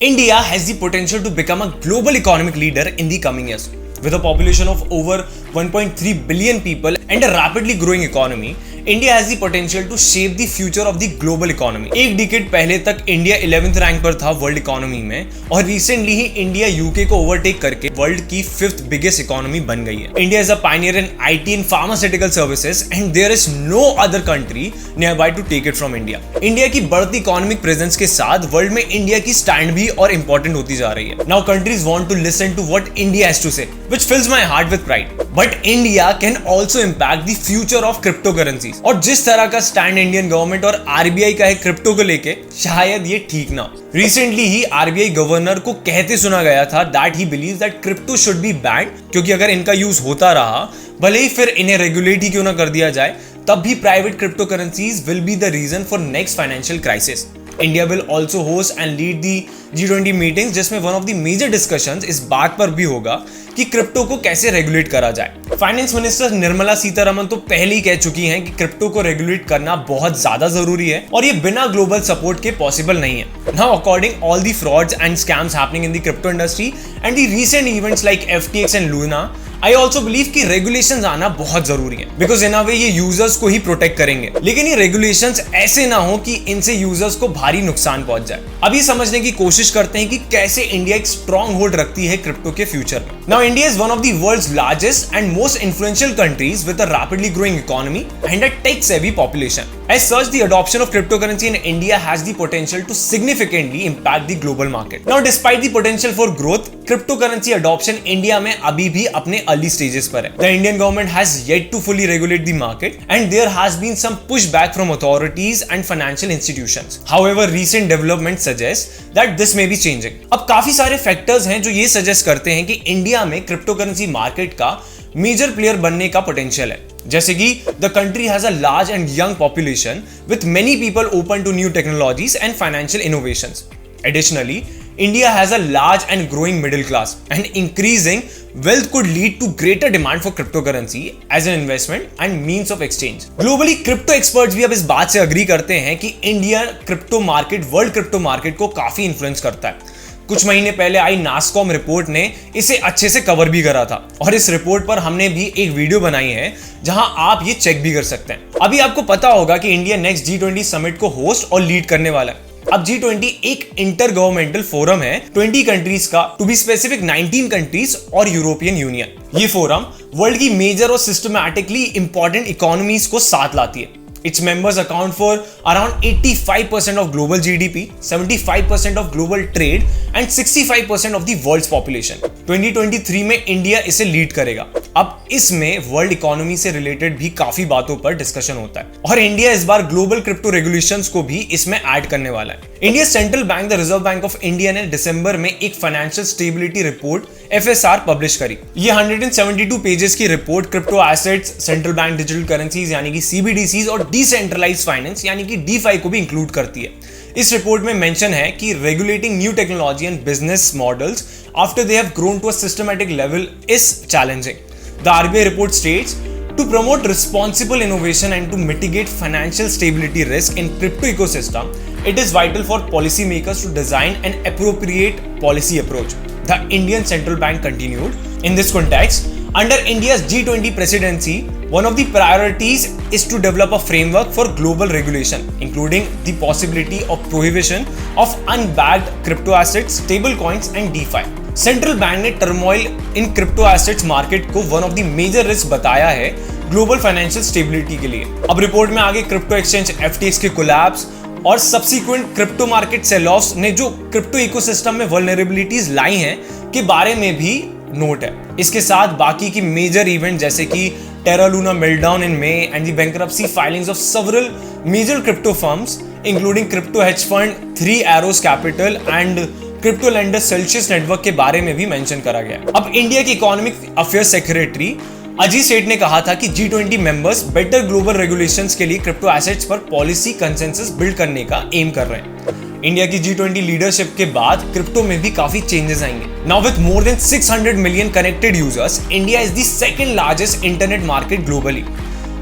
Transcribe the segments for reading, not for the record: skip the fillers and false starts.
India has the potential to become a global economic leader in the coming years. With a population of over 1.3 billion people and a rapidly growing economy, India has the potential to shape the future of the global economy. एक decade पहले तक India 11th rank पर था world economy में और recently ही India UK को overtake करके वर्ल्ड की 5th बिगेस्ट इकोनॉमी बन गई है. India is a pioneer in IT and pharmaceutical services and there is no other country near by to take it from India. India की बढ़ती economic presence के साथ वर्ल्ड में इंडिया की स्टैंड भी और इंपॉर्टेंट होती जा रही है. Now countries want to listen to what India has to say, which fills my heart with pride. But India can also impact the future of crypto currencies. और जिस तरह का स्टैंड इंडियन गवर्नमेंट और RBI का है crypto को लेके, शायद ये ठीक ना हो. रिसेंटली ही आरबीआई गवर्नर को कहते सुना गया था that he believes that crypto should be band, क्योंकि अगर इनका यूज होता रहा, भले ही फिर इन्हें रेगुलेट ही क्यों ना कर दिया जाए, तब भी private crypto currencies will be the reason for next financial crisis. India will also host and lead the G20 meetings, जिसमें one of the major discussions इस बात पर भी होगा कि क्रिप्टो को कैसे रेगुलेट करा जाए. फाइनेंस मिनिस्टर निर्मला सीतारमन तो पहले ही कह चुकी हैं कि क्रिप्टो को रेगुलेट करना बहुत ज्यादा जरूरी है और ये बिना ग्लोबल सपोर्ट के पॉसिबल नहीं है. Now according all the frauds and scams happening in the crypto industry and the recent events like FTX and Luna, I also believe कि रेगुलेशंस आना बहुत जरूरी है, बिकॉज इन अ वे ये यूजर्स को ही प्रोटेक्ट करेंगे. लेकिन ये रेगुलेशंस ऐसे ना हो कि इनसे यूजर्स को भारी नुकसान पहुंच जाए. अभी समझने की कोशिश करते हैं कि कैसे इंडिया एक स्ट्रॉन्ग होल्ड रखती है क्रिप्टो के फ्यूचर में. Now India is one of the world's largest and most influential countries with a rapidly growing economy and a tech savvy population. As such, the adoption of cryptocurrency in India has the potential to significantly impact the global market. Now, despite the potential for growth, cryptocurrency adoption India में अभी भी अपने early stages पर है. The Indian government has yet to fully regulate the market, and there has been some pushback from authorities and financial institutions. However, recent developments suggest that this may be changing. अब काफी सारे factors हैं जो ये suggest करते हैं कि India में cryptocurrency market का मेजर प्लेयर बनने का पोटेंशियल है. जैसे कि the country has a large and young population with many people open to new technologies and financial innovations. Additionally, India has a large and growing middle class, and increasing wealth could lead to greater demand for cryptocurrency as an investment and means of exchange. Globally, crypto experts भी अब इस बात से agree करते हैं कि India crypto market world crypto market को काफी इन्फ्लुएंस करता है. कुछ महीने पहले आई नास्कॉम रिपोर्ट ने इसे अच्छे से कवर भी करा था और इस रिपोर्ट पर हमने भी एक वीडियो बनाई है जहां आप ये चेक भी कर सकते हैं. अभी आपको पता होगा कि इंडिया नेक्स्ट G20 समिट को होस्ट और लीड करने वाला है. अब G20 एक इंटर गवर्नमेंटल फोरम है 20 कंट्रीज का, टू बी स्पेसिफिक 19 कंट्रीज और यूरोपियन यूनियन. ये फोरम वर्ल्ड की मेजर और सिस्टमैटिकली इंपॉर्टेंट इकोनॉमीज को साथ लाती है. Its members account for around 85% of global GDP, 75% of global trade and 65% of the world's population. 2023 में इंडिया इसे लीड करेगा. अब इसमें वर्ल्ड इकोनॉमी से रिलेटेड भी काफी बातों पर डिस्कशन होता है और इंडिया इस बार ग्लोबल क्रिप्टो रेगुलेशंस को भी इसमें ऐड करने वाला है. India central bank the reserve bank of India ने दिसंबर में एक financial stability report FSR publish करी. ये 172 पेजेस की report crypto assets, central bank digital currencies यानी कि CBDCs और डिसेंट्रलाइज्ड फाइनेंस यानी कि DeFi को भी इंक्लूड करती है. इस रिपोर्ट में मेंशन है कि regulating new technology and business models after they have grown to a systematic level is challenging. The RBI report states, to promote responsible innovation and to mitigate financial stability risk in crypto ecosystem, it is vital for policymakers to design an appropriate policy approach. The Indian Central Bank continued. In this context, under India's G20 presidency, one of the priorities is to develop a framework for global regulation, including the possibility of prohibition of unbacked crypto assets, stablecoins and DeFi. Central bank ने turmoil in crypto assets market को one of the major risk बताया है global financial stability के लिए. अब report में आगे crypto exchange FTX के कोलैप्स और subsequent crypto market sell offs ने जो क्रिप्टो इकोसिस्टम में वल्नरेबिलिटीज लाई हैं के बारे में भी नोट है. इसके साथ बाकी की मेजर इवेंट जैसे कि Terra Luna meltdown in May and the bankruptcy filings of several major crypto firms including crypto hedge fund 3 Arrows capital and crypto lender Celsius network के बारे में भी मेंशन करा गया. अब इंडिया के इकोनॉमिक अफेयर्स सेक्रेटरी अजीत सेठ ने कहा था कि G20 members better global regulations के लिए क्रिप्टो एसेट्स पर पॉलिसी कंसेंसस बिल्ड करने का एम कर रहे हैं. इंडिया की G20 लीडरशिप के बाद क्रिप्टो में भी काफी चेंजेस आएंगे. Now with more than 600 million connected users, India is the second largest internet market globally.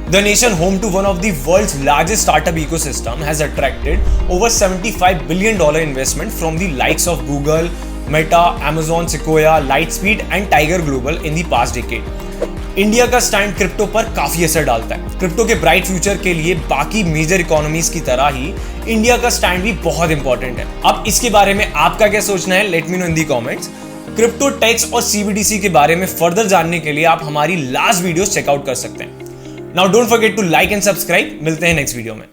The nation, home to one of the world's largest startup ecosystem, has attracted over $75 billion investment from the likes of Google, Meta, Amazon, Sequoia, Lightspeed and Tiger Global in the past decade. India का stand crypto पर काफी असर डालता है। Crypto के bright future के लिए बाकी मेजर इकोनॉमीज की तरह ही इंडिया का स्टैंड भी बहुत इंपॉर्टेंट है। अब इसके बारे में आपका क्या सोचना है, let me know in the comments. Crypto tax और सीबीडीसी के बारे में फर्दर जानने के लिए आप हमारी लास्ट वीडियोस चेकआउट कर सकते हैं। Now don't forget to like and subscribe. मिलते हैं नेक्स्ट वीडियो में।